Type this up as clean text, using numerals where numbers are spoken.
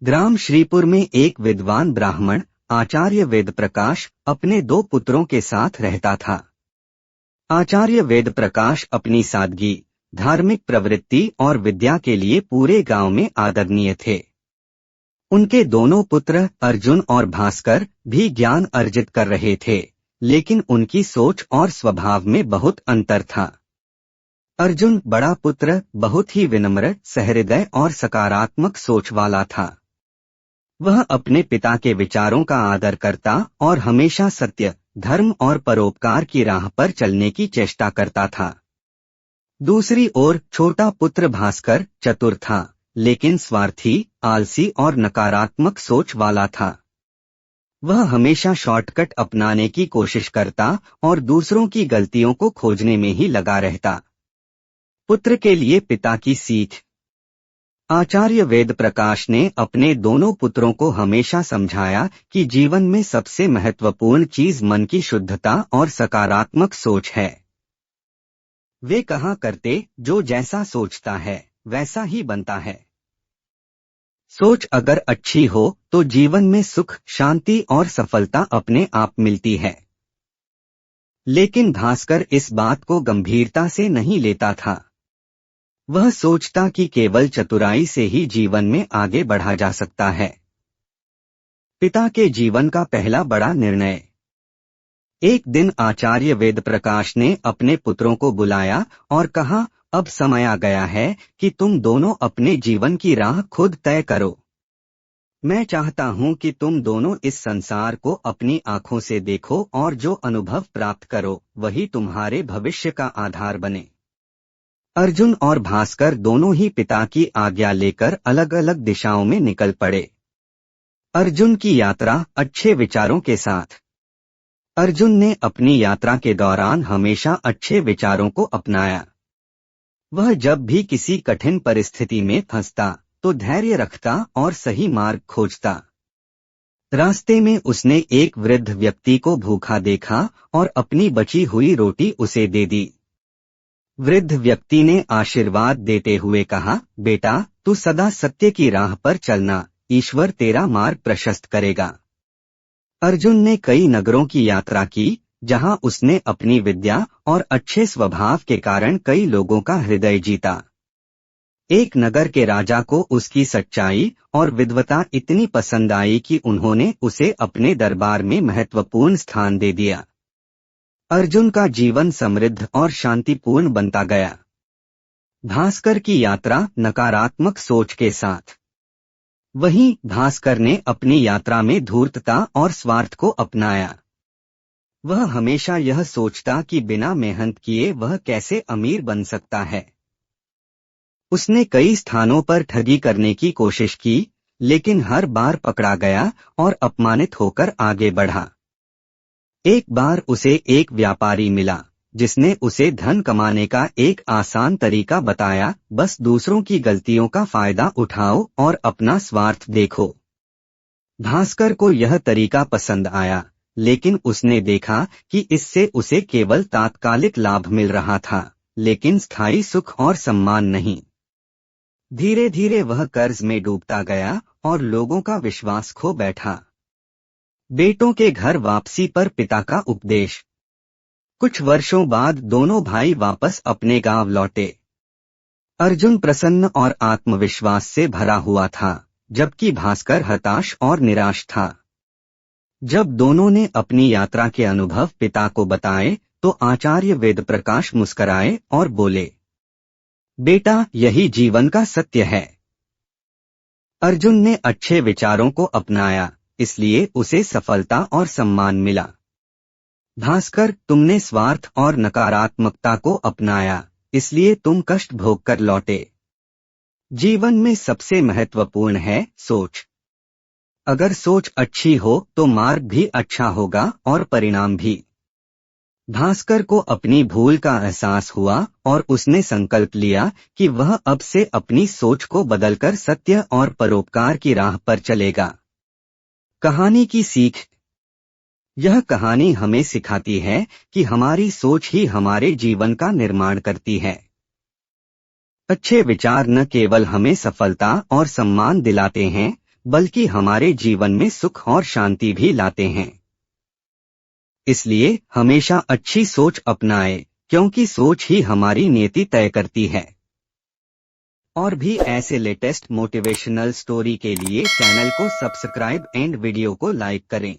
ग्राम श्रीपुर में एक विद्वान ब्राह्मण आचार्य वेद प्रकाश अपने 2 पुत्रों के साथ रहता था। आचार्य वेद प्रकाश अपनी सादगी, धार्मिक प्रवृत्ति और विद्या के लिए पूरे गांव में आदरणीय थे। उनके दोनों पुत्र अर्जुन और भास्कर भी ज्ञान अर्जित कर रहे थे, लेकिन उनकी सोच और स्वभाव में बहुत अंतर था। अर्जुन बड़ा पुत्र बहुत ही विनम्र, सहृदय और सकारात्मक सोच वाला था। वह अपने पिता के विचारों का आदर करता और हमेशा सत्य, धर्म और परोपकार की राह पर चलने की चेष्टा करता था। दूसरी ओर छोटा पुत्र भास्कर चतुर था, लेकिन स्वार्थी, आलसी और नकारात्मक सोच वाला था। वह हमेशा शॉर्टकट अपनाने की कोशिश करता और दूसरों की गलतियों को खोजने में ही लगा रहता। पुत्र के लिए पिता की सीख। आचार्य वेद प्रकाश ने अपने दोनों पुत्रों को हमेशा समझाया कि जीवन में सबसे महत्वपूर्ण चीज मन की शुद्धता और सकारात्मक सोच है। वे कहा करते, जो जैसा सोचता है वैसा ही बनता है। सोच अगर अच्छी हो तो जीवन में सुख, शांति और सफलता अपने आप मिलती है। लेकिन भास्कर इस बात को गंभीरता से नहीं लेता था। वह सोचता कि केवल चतुराई से ही जीवन में आगे बढ़ा जा सकता है। पिता के जीवन का पहला बड़ा निर्णय। एक दिन आचार्य वेद प्रकाश ने अपने पुत्रों को बुलाया और कहा, अब समय आ गया है कि तुम दोनों अपने जीवन की राह खुद तय करो। मैं चाहता हूं कि तुम दोनों इस संसार को अपनी आंखों से देखो और जो अनुभव प्राप्त करो वही तुम्हारे भविष्य का आधार बने। अर्जुन और भास्कर दोनों ही पिता की आज्ञा लेकर अलग अलग दिशाओं में निकल पड़े। अर्जुन की यात्रा अच्छे विचारों के साथ। अर्जुन ने अपनी यात्रा के दौरान हमेशा अच्छे विचारों को अपनाया। वह जब भी किसी कठिन परिस्थिति में फंसता तो धैर्य रखता और सही मार्ग खोजता। रास्ते में उसने एक वृद्ध व्यक्ति को भूखा देखा और अपनी बची हुई रोटी उसे दे दी। वृद्ध व्यक्ति ने आशीर्वाद देते हुए कहा, बेटा तू सदा सत्य की राह पर चलना, ईश्वर तेरा मार्ग प्रशस्त करेगा। अर्जुन ने कई नगरों की यात्रा की, जहां उसने अपनी विद्या और अच्छे स्वभाव के कारण कई लोगों का हृदय जीता। एक नगर के राजा को उसकी सच्चाई और विद्वता इतनी पसंद आई कि उन्होंने उसे अपने दरबार में महत्वपूर्ण स्थान दे दिया। अर्जुन का जीवन समृद्ध और शांतिपूर्ण बनता गया। भास्कर की यात्रा नकारात्मक सोच के साथ। वहीं भास्कर ने अपनी यात्रा में धूर्तता और स्वार्थ को अपनाया। वह हमेशा यह सोचता कि बिना मेहनत किए वह कैसे अमीर बन सकता है। उसने कई स्थानों पर ठगी करने की कोशिश की, लेकिन हर बार पकड़ा गया और अपमानित होकर आगे बढ़ा। एक बार उसे एक व्यापारी मिला, जिसने उसे धन कमाने का एक आसान तरीका बताया, बस दूसरों की गलतियों का फायदा उठाओ और अपना स्वार्थ देखो। भास्कर को यह तरीका पसंद आया, लेकिन उसने देखा कि इससे उसे केवल तात्कालिक लाभ मिल रहा था, लेकिन स्थायी सुख और सम्मान नहीं। धीरे धीरे वह कर्ज में डूबता गया और लोगों का विश्वास खो बैठा। बेटों के घर वापसी पर पिता का उपदेश। कुछ वर्षों बाद दोनों भाई वापस अपने गांव लौटे। अर्जुन प्रसन्न और आत्मविश्वास से भरा हुआ था, जबकि भास्कर हताश और निराश था। जब दोनों ने अपनी यात्रा के अनुभव पिता को बताए, तो आचार्य वेद प्रकाश मुस्कराए और बोले, बेटा यही जीवन का सत्य है। अर्जुन ने अच्छे विचारों को अपनाया, इसलिए उसे सफलता और सम्मान मिला। भास्कर, तुमने स्वार्थ और नकारात्मकता को अपनाया, इसलिए तुम कष्ट भोग कर लौटे। जीवन में सबसे महत्वपूर्ण है सोच। अगर सोच अच्छी हो तो मार्ग भी अच्छा होगा और परिणाम भी। भास्कर को अपनी भूल का एहसास हुआ और उसने संकल्प लिया कि वह अब से अपनी सोच को बदलकर सत्य और परोपकार की राह पर चलेगा। कहानी की सीख। यह कहानी हमें सिखाती है कि हमारी सोच ही हमारे जीवन का निर्माण करती है। अच्छे विचार न केवल हमें सफलता और सम्मान दिलाते हैं, बल्कि हमारे जीवन में सुख और शांति भी लाते हैं। इसलिए हमेशा अच्छी सोच अपनाएं, क्योंकि सोच ही हमारी नीति तय करती है। और भी ऐसे लेटेस्ट मोटिवेशनल स्टोरी के लिए चैनल को सब्सक्राइब एंड वीडियो को लाइक करें।